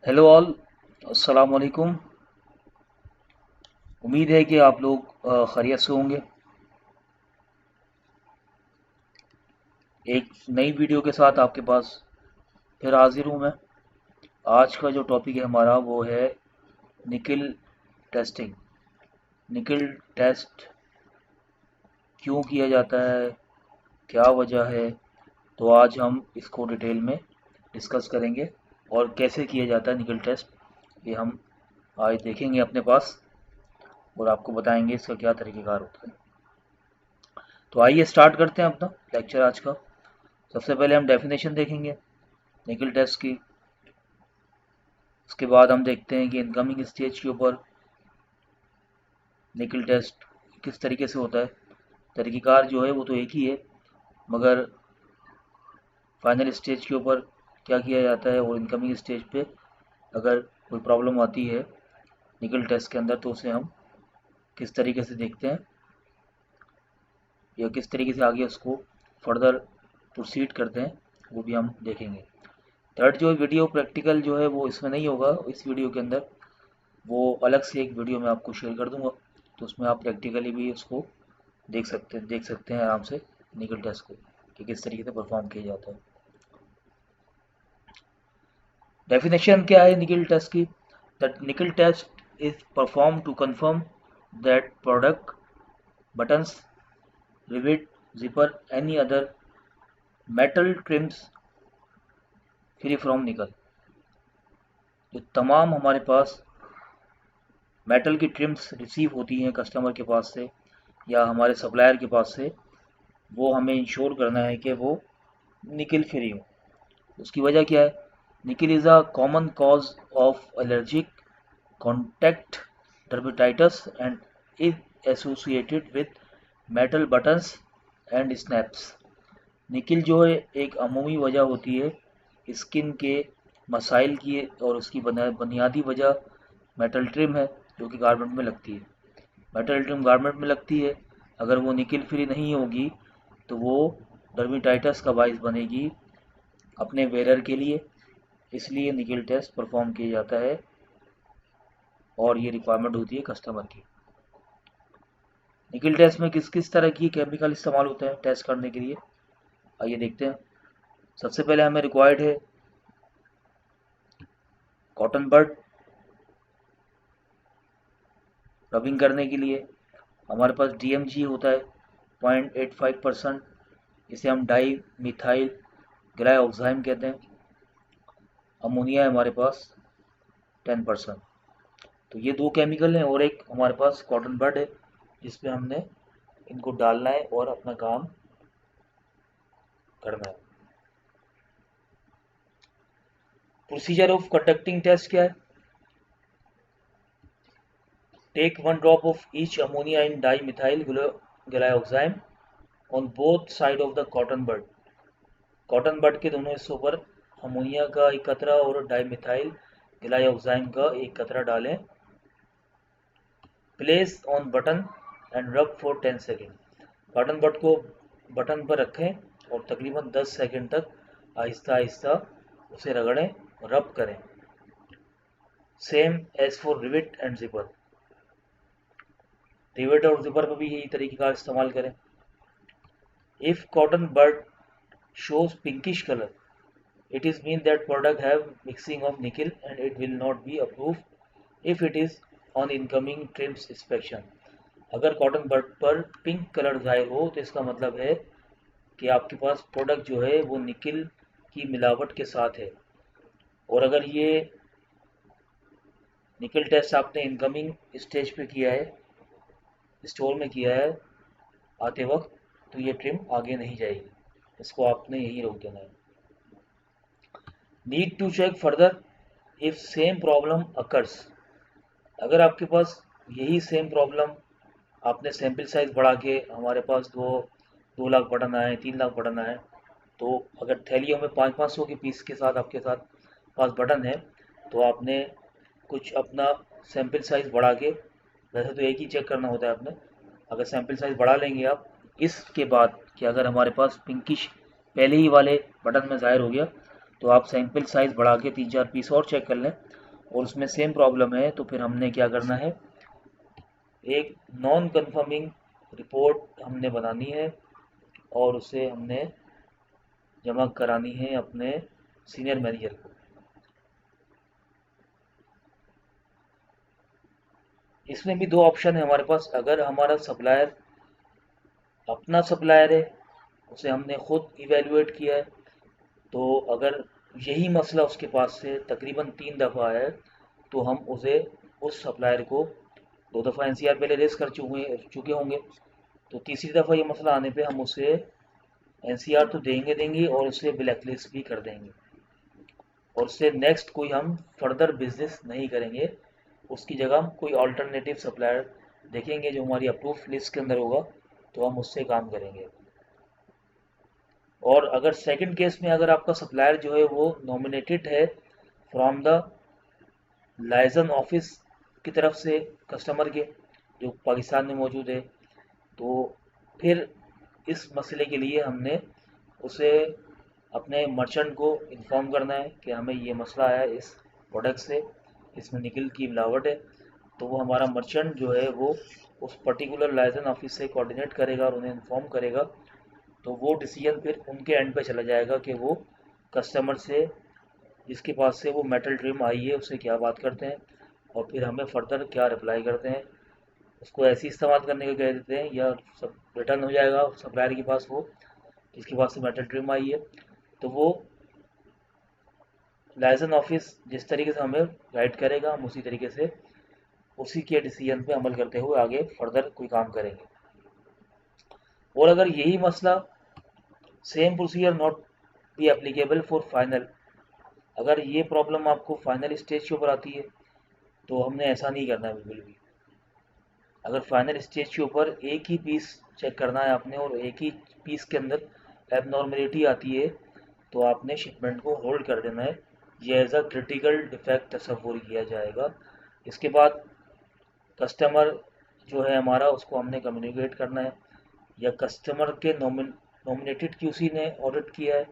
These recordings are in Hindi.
हेलो ऑल, अस्सलाम वालेकुम। उम्मीद है कि आप लोग खैरियत से होंगे। एक नई वीडियो के साथ आपके पास फिर हाजिर हूँ मैं। आज का जो टॉपिक है हमारा वो है निकिल टेस्टिंग। निकिल टेस्ट क्यों किया जाता है, क्या वजह है, तो आज हम इसको डिटेल में डिस्कस करेंगे और कैसे किया जाता है निकिल टेस्ट, ये हम आज देखेंगे अपने पास और आपको बताएंगे इसका क्या तरीक़ेकार होता है। तो आइए स्टार्ट करते हैं अपना लेक्चर आज का। सबसे पहले हम डेफिनेशन देखेंगे निकिल टेस्ट की। उसके बाद हम देखते हैं कि इनकमिंग स्टेज के ऊपर निकिल टेस्ट किस तरीके से होता है। तरीक़ेकार जो है वो तो एक ही है, मगर फाइनल स्टेज के ऊपर क्या किया जाता है और इनकमिंग स्टेज पे अगर कोई प्रॉब्लम आती है निकिल टेस्ट के अंदर तो उसे हम किस तरीके से देखते हैं या किस तरीके से आगे उसको फर्दर प्रोसीड करते हैं, वो भी हम देखेंगे। थर्ड जो वीडियो प्रैक्टिकल जो है वो इसमें नहीं होगा, इस वीडियो के अंदर वो अलग से एक वीडियो मैं आपको शेयर कर दूंगा, तो उसमें आप प्रैक्टिकली भी उसको देख सकते हैं आराम से निकल टेस्ट को कि किस तरीके से परफॉर्म किया जाता है। डेफिनेशन क्या है निकल टेस्ट की? That nickel test is perform to confirm that product buttons, rivet, zipper, any other metal trims free from nickel. जो तमाम हमारे पास मेटल की ट्रिम्स रिसीव होती हैं कस्टमर के पास से या हमारे सप्लायर के पास से, वो हमें इंश्योर करना है कि वो निकिल फ्री हो। उसकी वजह क्या है? Nickel is a common cause of allergic contact dermatitis and is associated with metal buttons and snaps. Nickel जो है एक अमूमी वजह होती है स्किन के मसाइल की, और उसकी बुनियादी वजह मेटल ट्रिम है जो कि गारमेंट में लगती है। मेटल ट्रिम गारमेंट में लगती है, अगर वो निकिल फ्री नहीं होगी तो वो डर्मेटाइटिस का बाइस बनेगी अपने वेयर के लिए। इसलिए निकिल टेस्ट परफॉर्म किया जाता है और ये रिक्वायरमेंट होती है कस्टमर की। निकिल टेस्ट में किस किस तरह की केमिकल इस्तेमाल होते हैं टेस्ट करने के लिए, आइए देखते हैं। सबसे पहले हमें रिक्वायर्ड है कॉटन बड। रबिंग करने के लिए हमारे पास DMG होता है 0.85%, इसे हम डाई मिथाइल ग्लाइऑक्साइम कहते हैं। अमोनिया है हमारे पास 10%। तो ये दो केमिकल हैं और एक हमारे पास कॉटन बड है जिसपे हमने इनको डालना है और अपना काम करना है। प्रोसीजर ऑफ कंडक्टिंग टेस्ट क्या है? Take 1 drop off each ammonia in dimethyl glyoxime on both side of the cotton bud. Cotton bud के दोनों हिस्सों पर अमोनिया का एक कतरा और डाईमिथाइल ग्लाइऑक्साइम का एक कतरा डालें। Place on button and rub for 10 second. Cotton bud को बटन पर रखें और तकरीबन 10 सेकेंड तक आहिस्ता आहिस्ता उसे रगड़ें, रब करें। Same as for rivet and zipper. Rivet और जिपर पर भी यही तरीके का इस्तेमाल करें। If cotton bud shows pinkish color, it is mean that product have mixing of nickel and it will not be approved if it is on incoming trims inspection। अगर कॉटन बड पर पिंक कलर जाहिर हो तो इसका मतलब है कि आपके पास प्रोडक्ट जो है वो निकिल की मिलावट के साथ है। और अगर ये निकिल टेस्ट आपने इनकमिंग स्टेज पे किया है, स्टोर में किया है आते वक्त, तो ये ट्रिम आगे नहीं जाएगी, इसको आपने यही रोक देना है। Need to check further if same problem occurs. अगर आपके पास यही सेम प्रॉब्लम, आपने सैंपल साइज बढ़ा के हमारे पास 2 लाख बटन आए, 3 लाख बटन आए, तो अगर थैलियों में 500 के पीस के साथ आपके साथ पास बटन है तो आपने कुछ अपना सैंपल साइज बढ़ा के, वैसे तो एक ही चेक करना होता है आपने, अगर सैंपल साइज बढ़ा लेंगे आप इसके बाद कि अगर हमारे पास पिंकिश पहले ही वाले बटन में ज़ाहिर हो गया तो आप सैंपल साइज बढ़ा के 3-4 पीस और चेक कर लें, और उसमें सेम प्रॉब्लम है, तो फिर हमने क्या करना है, एक नॉन कन्फर्मिंग रिपोर्ट हमने बनानी है और उसे हमने जमा करानी है अपने सीनियर मैनेजर को। इसमें भी दो ऑप्शन है हमारे पास। अगर हमारा सप्लायर अपना सप्लायर है, उसे हमने खुद इवेलुएट किया है, तो अगर यही मसला उसके पास से तकरीबन 3 दफ़ा है, तो हम उसे उस सप्लायर को 2 दफ़ा एनसीआर पहले रेस कर चुके होंगे, तो तीसरी दफ़ा ये मसला आने पे हम उसे एनसीआर तो देंगे और उसे ब्लैकलिस्ट भी कर देंगे, और उससे नेक्स्ट कोई हम फर्दर बिजनेस नहीं करेंगे। उसकी जगह हम कोई अल्टरनेटिव सप्लायर देखेंगे जो हमारी अप्रूव लिस्ट के अंदर होगा, तो हम उससे काम करेंगे। और अगर सेकंड केस में अगर आपका सप्लायर जो है वो नॉमिनेटेड है फ्रॉम द लाइजन ऑफिस की तरफ से कस्टमर के, जो पाकिस्तान में मौजूद है, तो फिर इस मसले के लिए हमने उसे अपने मर्चेंट को इन्फॉर्म करना है कि हमें ये मसला आया है इस प्रोडक्ट से, इसमें निकल की मिलावट है। तो वो हमारा मर्चेंट जो है वो उस पर्टिकुलर लाइसेंस ऑफिस से कोऑर्डिनेट करेगा और उन्हें इन्फॉर्म करेगा। तो वो डिसीजन फिर उनके एंड पे चला जाएगा कि वो कस्टमर से जिसके पास से वो मेटल ट्रिम आई है उससे क्या बात करते हैं, और फिर हमें फर्दर क्या रिप्लाई करते हैं। उसको ऐसे इस्तेमाल करने का कह देते हैं, या सब रिटर्न हो जाएगा सप्लायर के पास, वो जिसके पास से मेटल ट्रिम आई है। तो वो लाइसेंस ऑफिस जिस तरीके से हमें गाइड करेगा, हम उसी तरीके से उसी के डिसीजन पे अमल करते हुए आगे फर्दर कोई काम करेंगे। और अगर यही मसला same procedure not be applicable for final, अगर ये प्रॉब्लम आपको फाइनल स्टेज के ऊपर आती है, तो हमने ऐसा नहीं करना है बिल्कुल भी। अगर फाइनल स्टेज के ऊपर एक ही पीस चेक करना है आपने और एक ही पीस के अंदर एबनॉर्मेलिटी आती है, तो आपने शिपमेंट को होल्ड कर देना है। ये एज अ क्रिटिकल डिफेक्ट तस्वुर किया जाएगा। इसके बाद कस्टमर जो है हमारा, उसको हमने कम्युनिकेट करना है, या कस्टमर के नॉमिनेटेड क्यूसी ने ऑडिट किया है,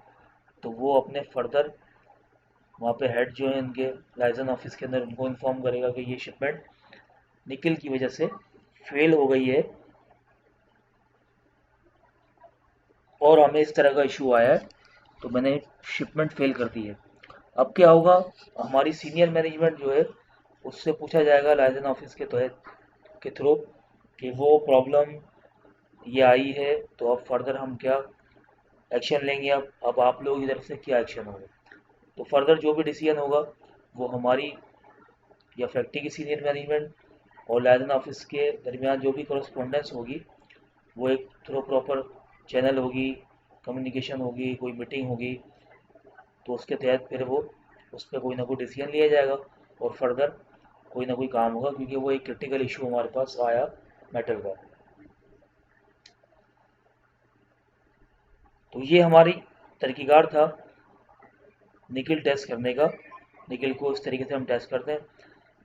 तो वो अपने फर्दर वहाँ पे हेड जो है इनके लाइसेंस ऑफिस के अंदर उनको इन्फॉर्म करेगा कि ये शिपमेंट निकल की वजह से फेल हो गई है और हमें इस तरह का इशू आया है, तो मैंने शिपमेंट फेल कर दी है। अब क्या होगा, हमारी सीनियर मैनेजमेंट जो है उससे पूछा जाएगा लाइसेंस ऑफिस के तहत के थ्रू कि वो प्रॉब्लम ये आई है, तो अब फर्दर हम क्या एक्शन लेंगे। अब आप लोग की तरफ से क्या एक्शन होगा, तो फर्दर जो भी डिसीजन होगा वो हमारी या फैक्ट्री की सीनियर मैनेजमेंट और लाइसेंस ऑफिस के दरमियान जो भी करस्पॉन्डेंस होगी, वो एक थ्रू प्रॉपर चैनल होगी, कम्युनिकेशन होगी, कोई मीटिंग होगी, तो उसके तहत फिर वो उस पर कोई ना कोई डिसीजन लिया जाएगा और फर्दर कोई ना कोई काम होगा, क्योंकि वो एक क्रिटिकल इशू हमारे पास आया मेटल का। तो ये हमारी तरीक़ाकार था निकल टेस्ट करने का। निकल को इस तरीके से हम टेस्ट करते हैं।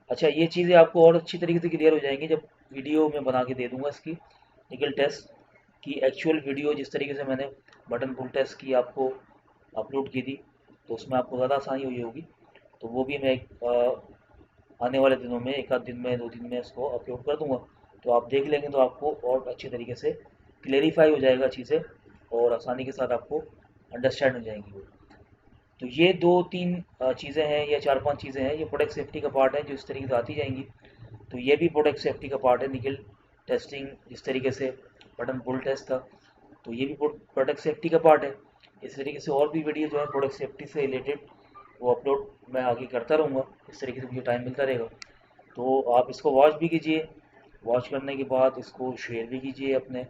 अच्छा, ये चीज़ें आपको और अच्छी तरीके से क्लियर हो जाएंगी जब वीडियो में बना के दे दूंगा इसकी निकल टेस्ट की एक्चुअल वीडियो। जिस तरीके से मैंने बटन पुल टेस्ट की आपको अपलोड की थी, तो उसमें आपको ज़्यादा आसानी हुई होगी। तो वो भी मैं आने वाले दिनों में, एक आध दिन में, 2 दिन में इसको अपलोड कर दूंगा, तो आप देख लेंगे तो आपको और अच्छे तरीके से क्लेरिफाई हो जाएगा चीज़ें, और आसानी के साथ आपको अंडरस्टैंड हो जाएंगी वो। तो ये 2-3 चीज़ें हैं या 4-5 चीज़ें हैं, ये प्रोडक्ट सेफ्टी का पार्ट है जो इस तरीके से आती जाएंगी। तो ये भी प्रोडक्ट सेफ्टी का पार्ट है निकल टेस्टिंग। जिस तरीके से बटन पुल टेस्ट था, तो ये भी प्रोडक्ट सेफ्टी का पार्ट है। इस तरीके से और भी वीडियो जो है प्रोडक्ट सेफ्टी से रिलेटेड वो अपलोड मैं आगे करता रहूँगा, इस तरीके से मुझे टाइम मिलता रहेगा। तो आप इसको वॉच भी कीजिए, वॉच करने के बाद इसको शेयर भी कीजिए अपने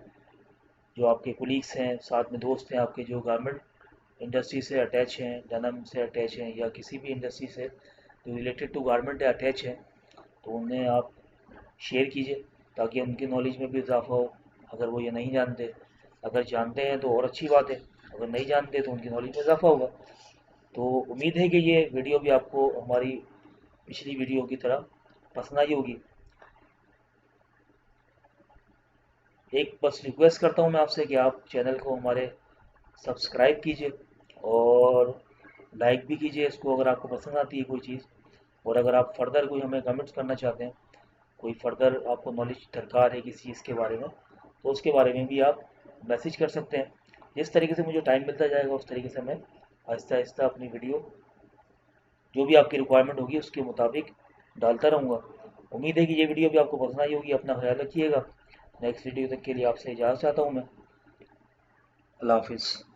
जो आपके कोलीग्स हैं, साथ में दोस्त हैं आपके जो गारमेंट इंडस्ट्री से अटैच हैं, डेनिम से अटैच हैं, या किसी भी इंडस्ट्री से जो रिलेटेड टू गारमेंट अटैच हैं, तो उन्हें आप शेयर कीजिए ताकि उनकी नॉलेज में भी इजाफा हो, अगर वो ये नहीं जानते। अगर जानते हैं तो और अच्छी बात है, अगर नहीं जानते तो उनकी नॉलेज में इजाफा होगा। तो उम्मीद है कि ये वीडियो भी आपको हमारी पिछली वीडियो की तरह पसंद आई होगी। एक बस रिक्वेस्ट करता हूँ मैं आपसे कि आप चैनल को हमारे सब्सक्राइब कीजिए और लाइक भी कीजिए इसको, अगर आपको पसंद आती है कोई चीज़। और अगर आप फर्दर कोई हमें कमेंट्स करना चाहते हैं, कोई फर्दर आपको नॉलेज दरकार है किसी चीज़ के बारे में, तो उसके बारे में भी आप मैसेज कर सकते हैं। जिस तरीके से मुझे टाइम मिलता जाएगा उस तरीके से मैं आहिस्ता आहिस्ता अपनी वीडियो जो भी आपकी रिक्वायरमेंट होगी उसके मुताबिक डालता रहूँगा। उम्मीद है कि ये वीडियो भी आपको पसंद आई होगी। अपना ख्याल रखिएगा। नेक्स्ट वीडियो तक के लिए आपसे इजाज़त चाहता हूँ मैं। अल्लाह हाफिज़।